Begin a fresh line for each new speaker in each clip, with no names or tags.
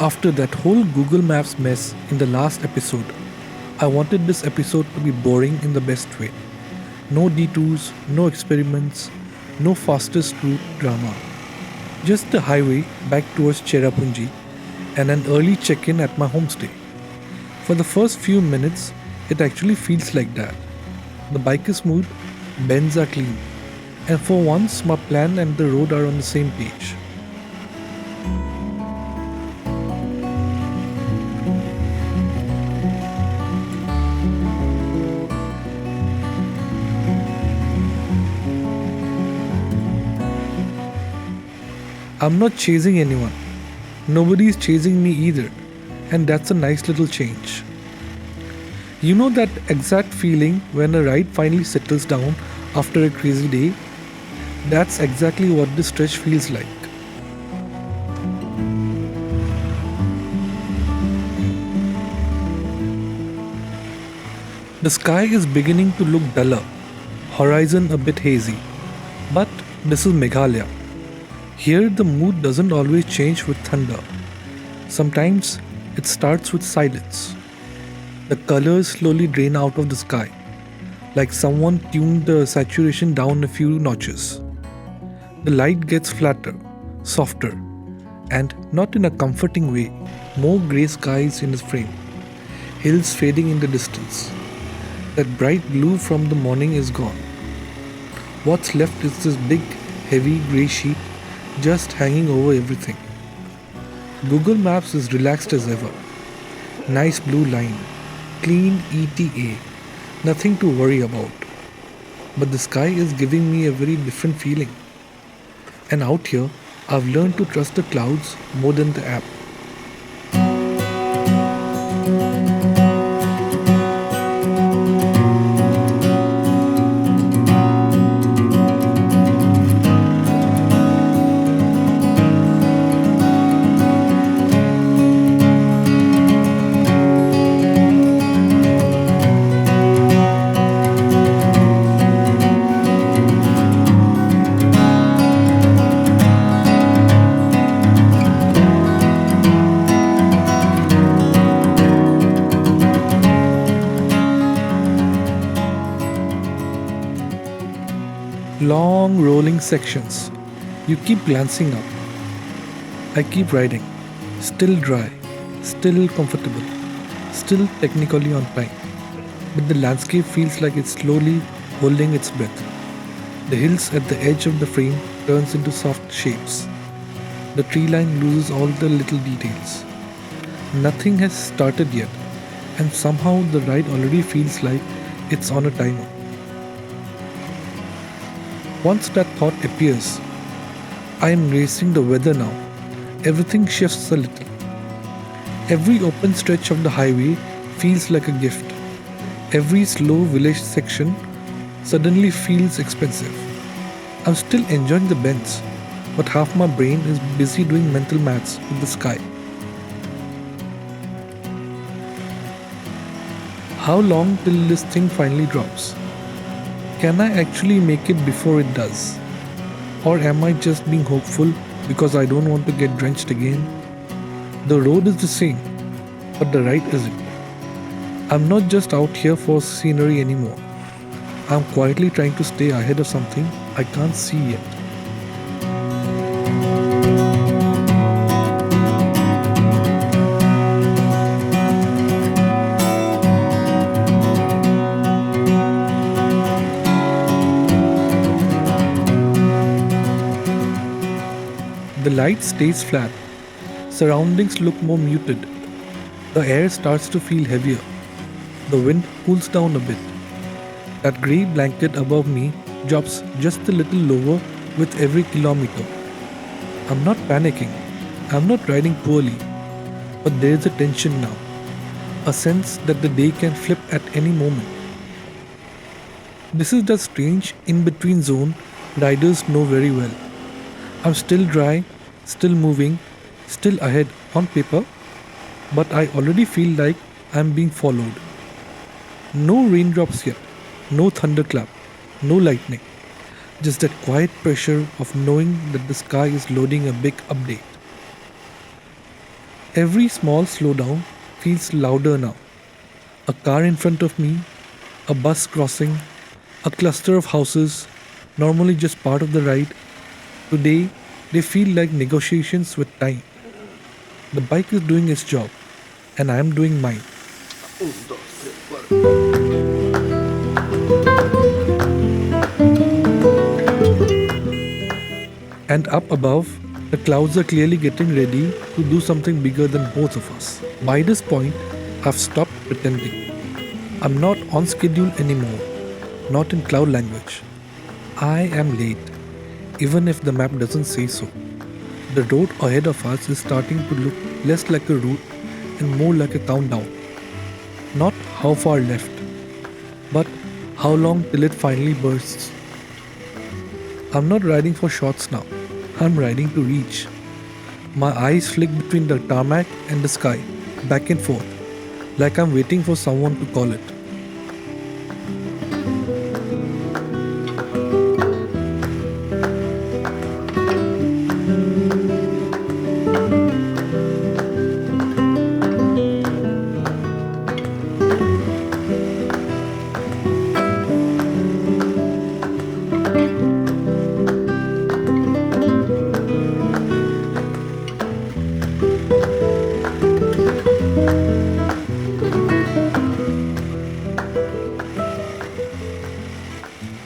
After that whole Google Maps mess in the last episode, I wanted this episode to be boring in the best way. No detours, no experiments, no fastest route drama. Just the highway back towards Cherrapunji and an early check-in at my homestay. For the first few minutes, it actually feels like that. The bike is smooth, bends are clean, and for once my plan and the road are on the same page. I'm not chasing anyone. Nobody is chasing me either, and that's a nice little change. You know that exact feeling when a ride finally settles down after a crazy day? That's exactly what this stretch feels like. The sky is beginning to look duller, horizon a bit hazy. But this is Meghalaya. Here the mood doesn't always change with thunder. Sometimes it starts with silence. The colors slowly drain out of the sky, like someone tuned the saturation down a few notches. The light gets flatter, softer, and not in a comforting way. More grey skies in the frame, hills fading in the distance. That bright blue from the morning is gone. What's left is this big, heavy grey sheet just hanging over everything. Google Maps is relaxed as ever. Nice blue line, clean ETA, nothing to worry about. But the sky is giving me a very different feeling. And out here, I've learned to trust the clouds more than the app. Long rolling sections. You keep glancing up. I keep riding. Still dry. Still comfortable. Still technically on time. But the landscape feels like it's slowly holding its breath. The hills at the edge of the frame turns into soft shapes. The tree line loses all the little details. Nothing has started yet, and somehow the ride already feels like it's on a timer. Once that thought appears, I am racing the weather now. Everything shifts a little. Every open stretch of the highway feels like a gift. Every slow village section suddenly feels expensive. I'm still enjoying the bends, but half my brain is busy doing mental maths with the sky. How long till this thing finally drops? Can I actually make it before it does? Or am I just being hopeful because I don't want to get drenched again? The road is the same, but the ride isn't. I'm not just out here for scenery anymore. I'm quietly trying to stay ahead of something I can't see yet. The light stays flat. Surroundings look more muted. The air starts to feel heavier. The wind cools down a bit. That grey blanket above me drops just a little lower with every kilometer. I'm not panicking. I'm not riding poorly. But there is a tension now. A sense that the day can flip at any moment. This is the strange in-between zone riders know very well. I'm still dry, still moving, still ahead on paper, but I already feel like I'm being followed. No raindrops yet, no thunderclap, no lightning, just that quiet pressure of knowing that the sky is loading a big update. Every small slowdown feels louder now. A car in front of me, a bus crossing, a cluster of houses, normally just part of the ride. Today, they feel like negotiations with time. The bike is doing its job, and I am doing mine. And up above, the clouds are clearly getting ready to do something bigger than both of us. By this point, I've stopped pretending. I'm not on schedule anymore, not in cloud language. I am late, even if the map doesn't say so. The road ahead of us is starting to look less like a route and more like a countdown. Not how far left, but how long till it finally bursts. I'm not riding for shots now. I'm riding to reach. My eyes flick between the tarmac and the sky, back and forth, like I'm waiting for someone to call it.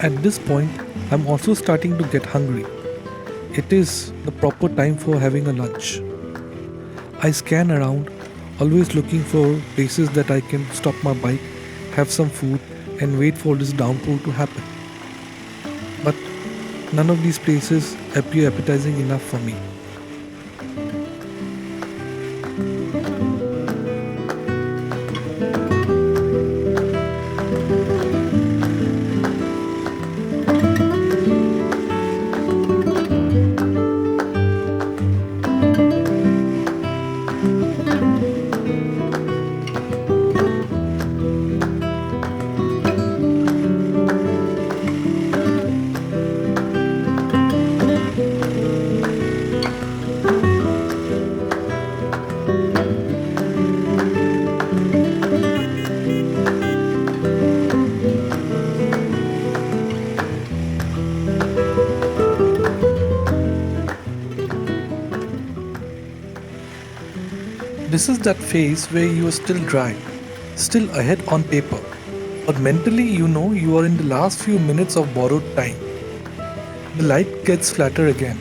At this point, I'm also starting to get hungry. It is the proper time for having a lunch. I scan around, always looking for places that I can stop my bike, have some food, and wait for this downpour to happen. But none of these places appear appetizing enough for me. This is that phase where you are still dry, still ahead on paper, but mentally you know you are in the last few minutes of borrowed time. The light gets flatter again,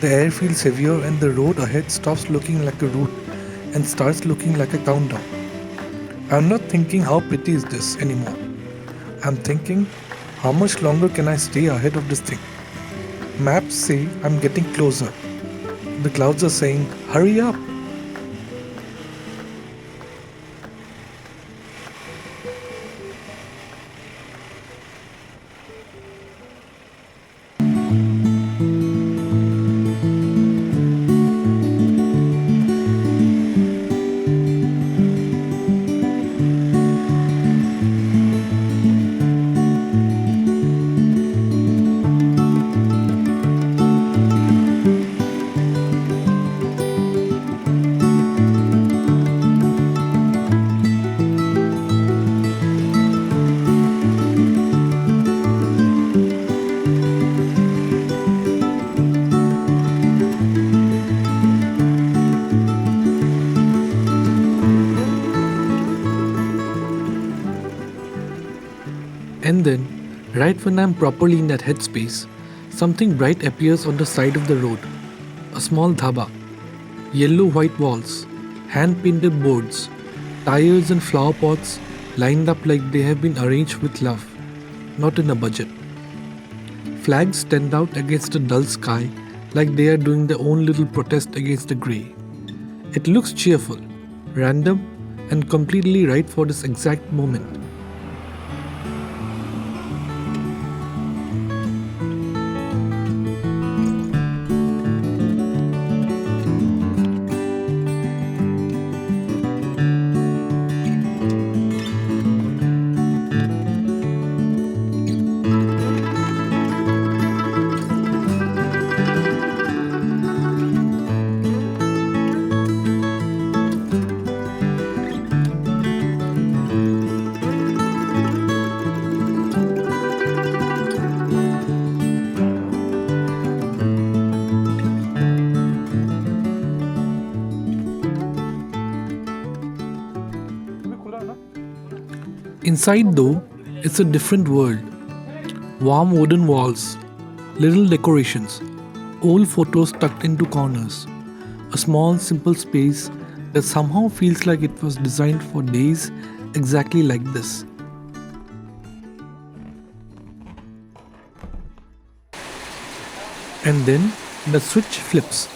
the air feels heavier, and the road ahead stops looking like a route and starts looking like a countdown. I'm not thinking how pretty is this anymore. I'm thinking how much longer can I stay ahead of this thing? Maps say I'm getting closer. The clouds are saying, hurry up. And then, right when I'm properly in that headspace, something bright appears on the side of the road. A small dhaba. Yellow-white walls, hand-painted boards, tires and flower pots lined up like they have been arranged with love, not in a budget. Flags stand out against the dull sky like they are doing their own little protest against the grey. It looks cheerful, random, and completely right for this exact moment. Inside, though, it's a different world. Warm wooden walls, little decorations, old photos tucked into corners. A small, simple space that somehow feels like it was designed for days exactly like this. And then the switch flips.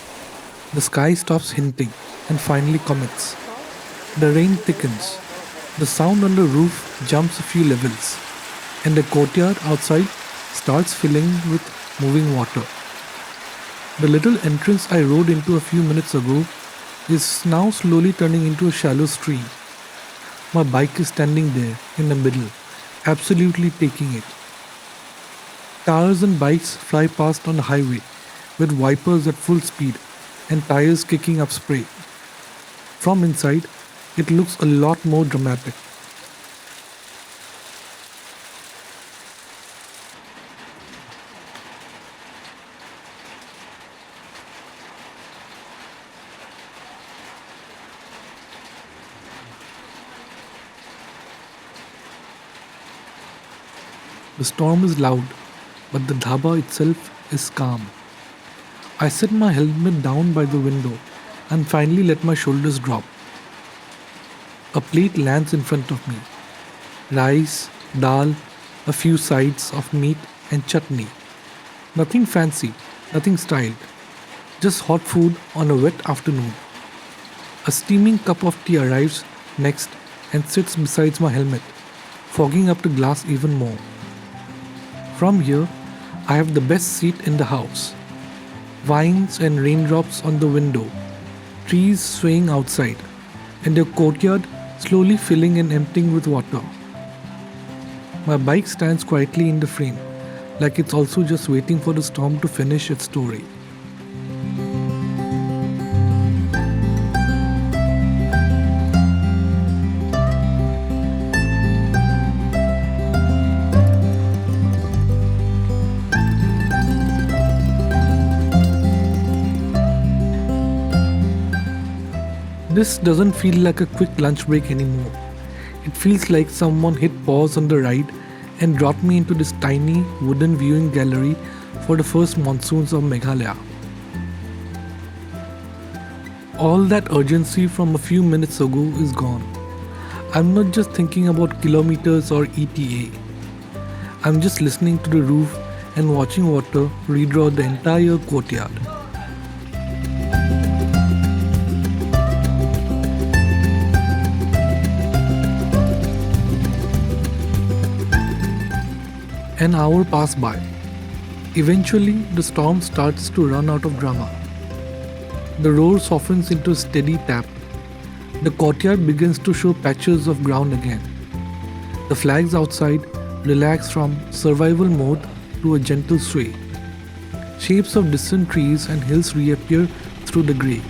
The sky stops hinting and finally commits. The rain thickens. The sound on the roof jumps a few levels, and the courtyard outside starts filling with moving water. The little entrance I rode into a few minutes ago is now slowly turning into a shallow stream. My bike is standing there in the middle, absolutely taking it. Cars and bikes fly past on the highway with wipers at full speed and tires kicking up spray. From inside, it looks a lot more dramatic. The storm is loud, but the dhaba itself is calm. I set my helmet down by the window and finally let my shoulders drop. A plate lands in front of me. Rice, dal, a few sides of meat and chutney. Nothing fancy, nothing styled. Just hot food on a wet afternoon. A steaming cup of tea arrives next and sits beside my helmet, fogging up the glass even more. From here, I have the best seat in the house. Vines and raindrops on the window, trees swaying outside, and the courtyard slowly filling and emptying with water. My bike stands quietly in the frame, like it's also just waiting for the storm to finish its story. This doesn't feel like a quick lunch break anymore. It feels like someone hit pause on the ride and dropped me into this tiny wooden viewing gallery for the first monsoons of Meghalaya. All that urgency from a few minutes ago is gone. I'm not just thinking about kilometers or ETA. I'm just listening to the roof and watching water redraw the entire courtyard. An hour passes by. Eventually, the storm starts to run out of drama. The roar softens into a steady tap. The courtyard begins to show patches of ground again. The flags outside relax from survival mode to a gentle sway. Shapes of distant trees and hills reappear through the grey.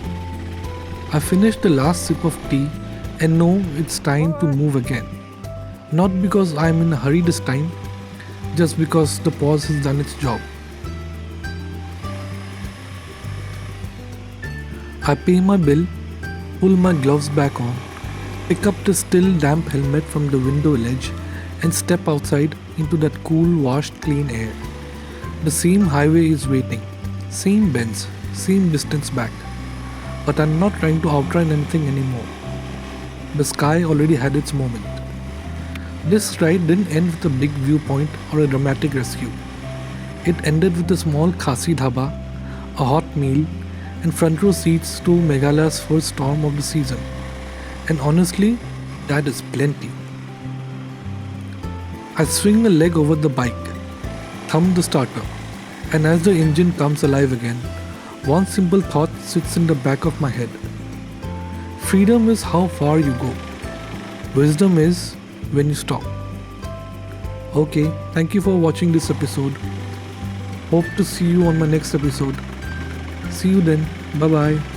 I finish the last sip of tea and know it's time to move again. Not because I'm in a hurry this time, just because the pause has done its job. I pay my bill, pull my gloves back on, pick up the still damp helmet from the window ledge and step outside into that cool, washed, clean air. The same highway is waiting, same bends, same distance back. But I'm not trying to outrun anything anymore. The sky already had its moment. This ride didn't end with a big viewpoint or a dramatic rescue. It ended with a small Khasi dhaba, a hot meal, and front row seats to Meghalaya's first storm of the season. And honestly, that is plenty. I swing a leg over the bike, thumb the starter, and as the engine comes alive again, one simple thought sits in the back of my head. Freedom is how far you go. Wisdom is when you stop. Okay, thank you for watching this episode. Hope to see you on my next episode. See you then. Bye bye.